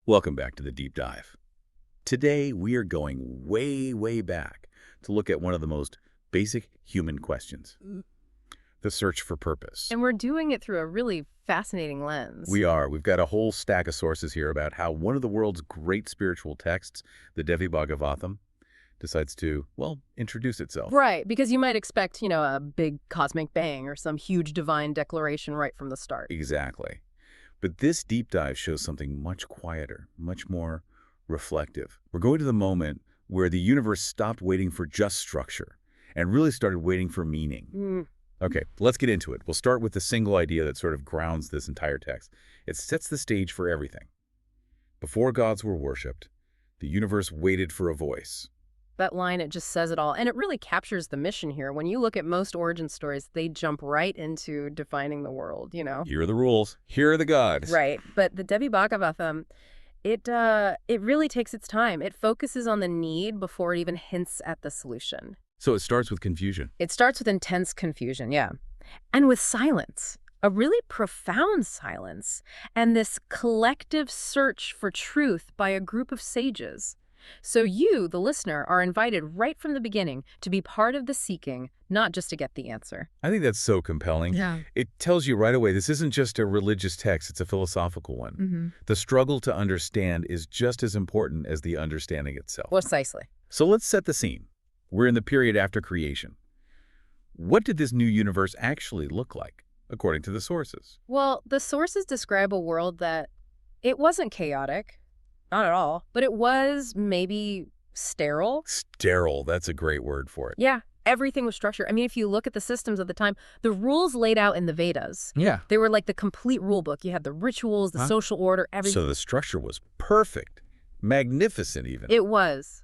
Welcome back to the Deep Dive. Today, we are going way, way back to look at one of the most basic human questions, the search for purpose. And we're doing it through a really fascinating lens. We are. We've got a whole stack of sources here about how one of the world's great spiritual texts, the Devi Bhagavatham, decides to, well, introduce itself. Right, because you might expect, a big cosmic bang or some huge divine declaration right from the start. Exactly. But this deep dive shows something much quieter, much more reflective. We're going to the moment where the universe stopped waiting for just structure and really started waiting for meaning. Okay, let's get into it. We'll start with the single idea that sort of grounds this entire text. It sets the stage for everything. Before gods were worshipped, the universe waited for a voice. That line, it just says it all. And it really captures the mission here. When you look at most origin stories, they jump right into defining the world, Here are the rules. Here are the gods. Right. But the Devi Bhagavatham, it really takes its time. It focuses on the need before it even hints at the solution. So it starts with confusion. It starts with intense confusion, yeah. And with silence, a really profound silence, and this collective search for truth by a group of sages. So you, the listener, are invited right from the beginning to be part of the seeking, not just to get the answer. I think that's so compelling. Yeah. It tells you right away this isn't just a religious text, it's a philosophical one. The struggle to understand is just as important as the understanding itself. Precisely. So let's set the scene. We're in the period after creation. What did this new universe actually look like, according to the sources? Well, the sources describe a world that it wasn't chaotic. Not at all. But it was maybe sterile. Sterile, that's a great word for it. Yeah, everything was structured. I mean, if you look at the systems of the time, the rules laid out in the Vedas, Yeah. they were like the complete rule book. You had the rituals, the social order, everything. So the structure was perfect, magnificent even. It was,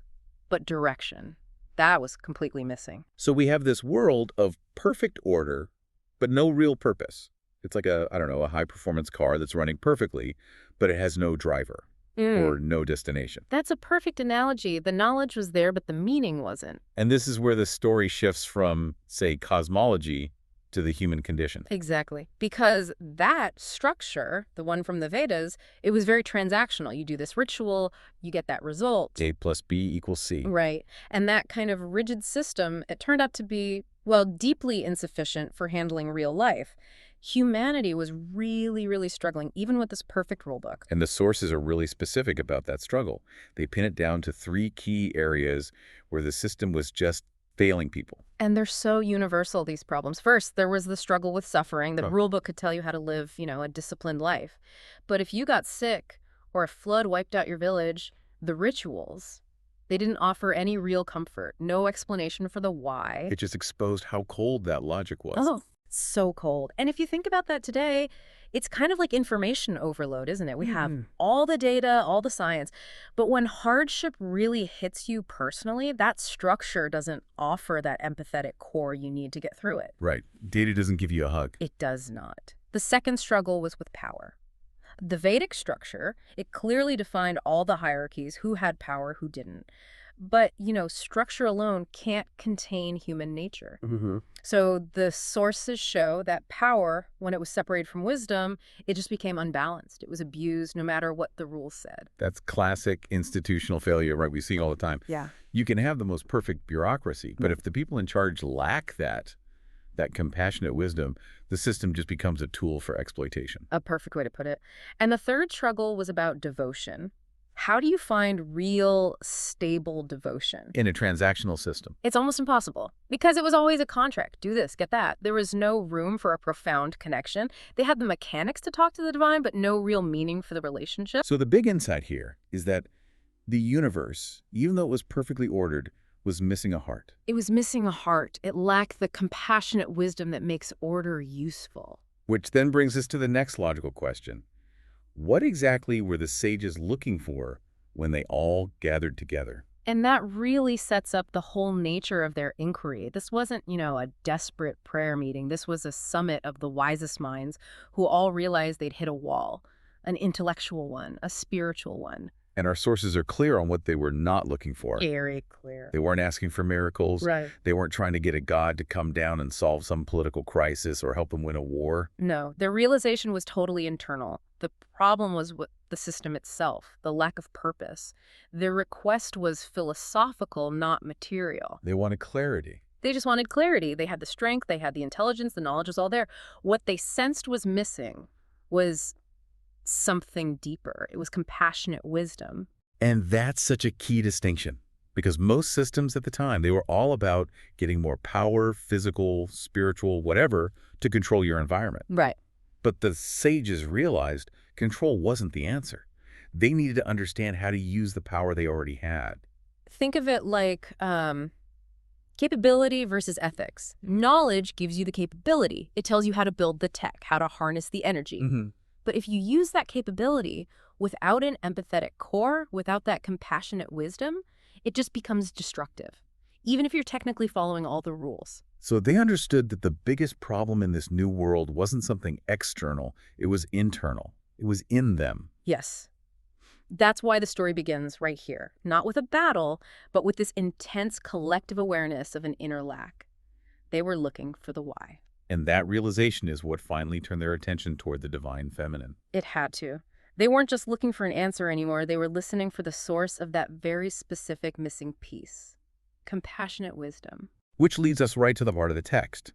but direction, that was completely missing. So we have this world of perfect order, but no real purpose. It's like a high-performance car that's running perfectly, but it has no driver. Or no destination. That's a perfect analogy. The knowledge was there, but the meaning wasn't. And this is where the story shifts from, say, cosmology to the human condition. Exactly. Because that structure, the one from the Vedas, it was very transactional. You do this ritual, you get that result. A plus B equals C. Right. And that kind of rigid system, it turned out to be, well, deeply insufficient for handling real life. Humanity was really, really struggling, even with this perfect rule book. And the sources are really specific about that struggle. They pin it down to 3 key areas where the system was just failing people. And they're so universal, these problems. First, there was the struggle with suffering. The rule book could tell you how to live, a disciplined life. But if you got sick or a flood wiped out your village, the rituals, they didn't offer any real comfort, no explanation for the why. It just exposed how cold that logic was. Oh, so cold. And if you think about that today, it's kind of like information overload, isn't it? We have all the data, all the science, but when hardship really hits you personally, that structure doesn't offer that empathetic core you need to get through it. Right. Data doesn't give you a hug. It does not. The second struggle was with power. The Vedic structure, it clearly defined all the hierarchies, who had power, who didn't. But, structure alone can't contain human nature. So the sources show that power, when it was separated from wisdom, it just became unbalanced. It was abused no matter what the rules said. That's classic institutional failure, right? We see all the time. Yeah. You can have the most perfect bureaucracy, but if the people in charge lack that compassionate wisdom, the system just becomes a tool for exploitation. A perfect way to put it. And the third struggle was about devotion. How do you find real, stable devotion? In a transactional system. It's almost impossible because it was always a contract. Do this, get that. There was no room for a profound connection. They had the mechanics to talk to the divine, but no real meaning for the relationship. So the big insight here is that the universe, even though it was perfectly ordered, was missing a heart. It was missing a heart. It lacked the compassionate wisdom that makes order useful. Which then brings us to the next logical question. What exactly were the sages looking for when they all gathered together? And that really sets up the whole nature of their inquiry. This wasn't, a desperate prayer meeting. This was a summit of the wisest minds who all realized they'd hit a wall, an intellectual one, a spiritual one. And our sources are clear on what they were not looking for. Very clear. They weren't asking for miracles. Right. They weren't trying to get a god to come down and solve some political crisis or help them win a war. No, their realization was totally internal. The problem was with the system itself, the lack of purpose. Their request was philosophical, not material. They wanted clarity. They just wanted clarity. They had the strength, they had the intelligence, the knowledge was all there. What they sensed was missing was something deeper. It was compassionate wisdom. And that's such a key distinction, because most systems at the time, they were all about getting more power, physical, spiritual, whatever, to control your environment. Right. But the sages realized control wasn't the answer. They needed to understand how to use the power they already had. Think of it like capability versus ethics. Knowledge gives you the capability. It tells you how to build the tech, how to harness the energy. But if you use that capability without an empathetic core, without that compassionate wisdom, it just becomes destructive, even if you're technically following all the rules. So they understood that the biggest problem in this new world wasn't something external, it was internal. It was in them. Yes. That's why the story begins right here, not with a battle, but with this intense collective awareness of an inner lack. They were looking for the why. And that realization is what finally turned their attention toward the divine feminine. It had to. They weren't just looking for an answer anymore. They were listening for the source of that very specific missing piece. Compassionate wisdom. Which leads us right to the part of the text.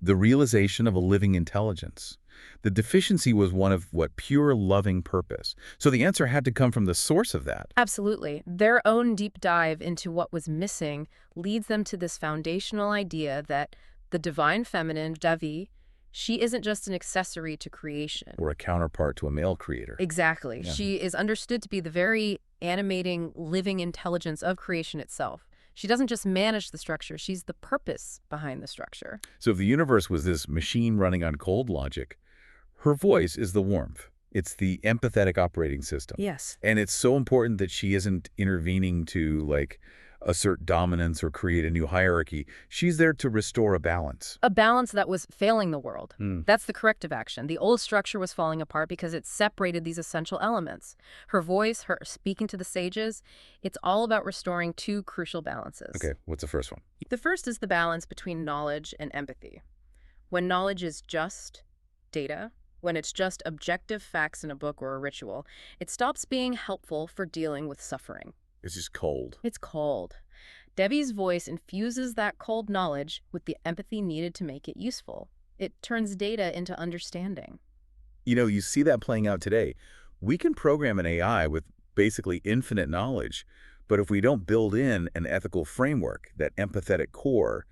The realization of a living intelligence. The deficiency was one of pure loving purpose. So the answer had to come from the source of that. Absolutely. Their own deep dive into what was missing leads them to this foundational idea that the divine feminine, Devi, she isn't just an accessory to creation. Or a counterpart to a male creator. Exactly. Yeah. She is understood to be the very animating, living intelligence of creation itself. She doesn't just manage the structure, she's the purpose behind the structure. So if the universe was this machine running on cold logic, her voice is the warmth. It's the empathetic operating system. Yes. And it's so important that she isn't intervening to, assert dominance or create a new hierarchy. She's there to restore a balance. A balance that was failing the world. That's the corrective action. The old structure was falling apart because it separated these essential elements. Her voice, her speaking to the sages, it's all about restoring two crucial balances. Okay, what's the first one? The first is the balance between knowledge and empathy. When knowledge is just data, when it's just objective facts in a book or a ritual, it stops being helpful for dealing with suffering. It's just cold. It's cold. Devi's voice infuses that cold knowledge with the empathy needed to make it useful. It turns data into understanding. You see that playing out today. We can program an AI with basically infinite knowledge, but if we don't build in an ethical framework, that empathetic core,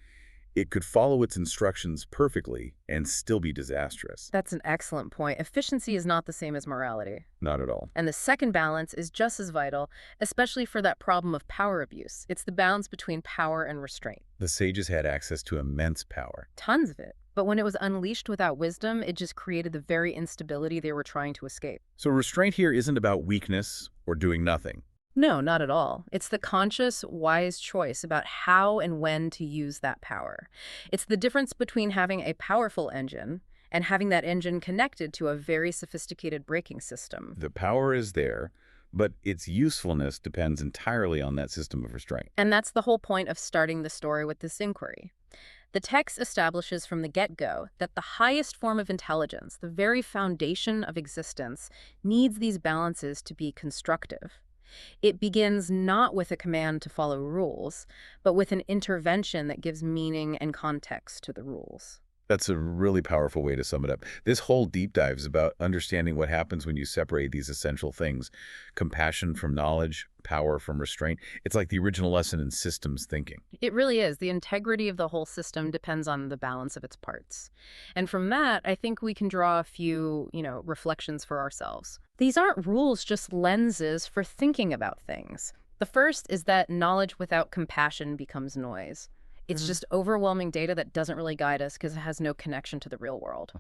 it could follow its instructions perfectly and still be disastrous. That's an excellent point. Efficiency is not the same as morality. Not at all. And the second balance is just as vital, especially for that problem of power abuse. It's the balance between power and restraint. The sages had access to immense power. Tons of it. But when it was unleashed without wisdom, it just created the very instability they were trying to escape. So restraint here isn't about weakness or doing nothing. No, not at all. It's the conscious, wise choice about how and when to use that power. It's the difference between having a powerful engine and having that engine connected to a very sophisticated braking system. The power is there, but its usefulness depends entirely on that system of restraint. And that's the whole point of starting the story with this inquiry. The text establishes from the get-go that the highest form of intelligence, the very foundation of existence, needs these balances to be constructive. It begins not with a command to follow rules, but with an intervention that gives meaning and context to the rules. That's a really powerful way to sum it up. This whole deep dive is about understanding what happens when you separate these essential things. Compassion from knowledge, power from restraint. It's like the original lesson in systems thinking. It really is. The integrity of the whole system depends on the balance of its parts. And from that, I think we can draw a few, reflections for ourselves. These aren't rules, just lenses for thinking about things. The first is that knowledge without compassion becomes noise. It's just overwhelming data that doesn't really guide us because it has no connection to the real world.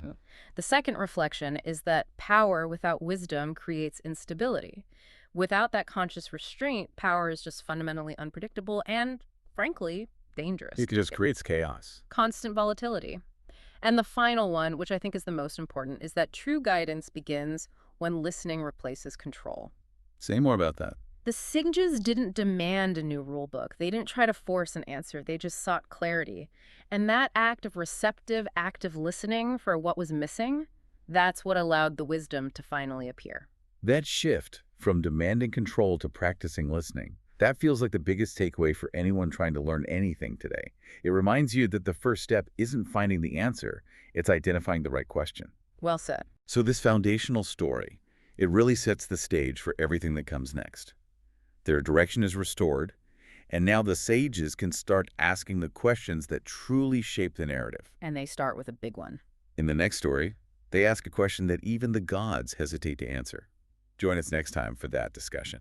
The second reflection is that power without wisdom creates instability. Without that conscious restraint, power is just fundamentally unpredictable and, frankly, dangerous. It just creates chaos. Constant volatility. And the final one, which I think is the most important, is that true guidance begins when listening replaces control. Say more about that. The sages didn't demand a new rule book. They didn't try to force an answer. They just sought clarity. And that act of receptive, active listening for what was missing, that's what allowed the wisdom to finally appear. That shift from demanding control to practicing listening, that feels like the biggest takeaway for anyone trying to learn anything today. It reminds you that the first step isn't finding the answer, it's identifying the right question. Well said. So this foundational story, it really sets the stage for everything that comes next. Their direction is restored, and now the sages can start asking the questions that truly shape the narrative. And they start with a big one. In the next story, they ask a question that even the gods hesitate to answer. Join us next time for that discussion.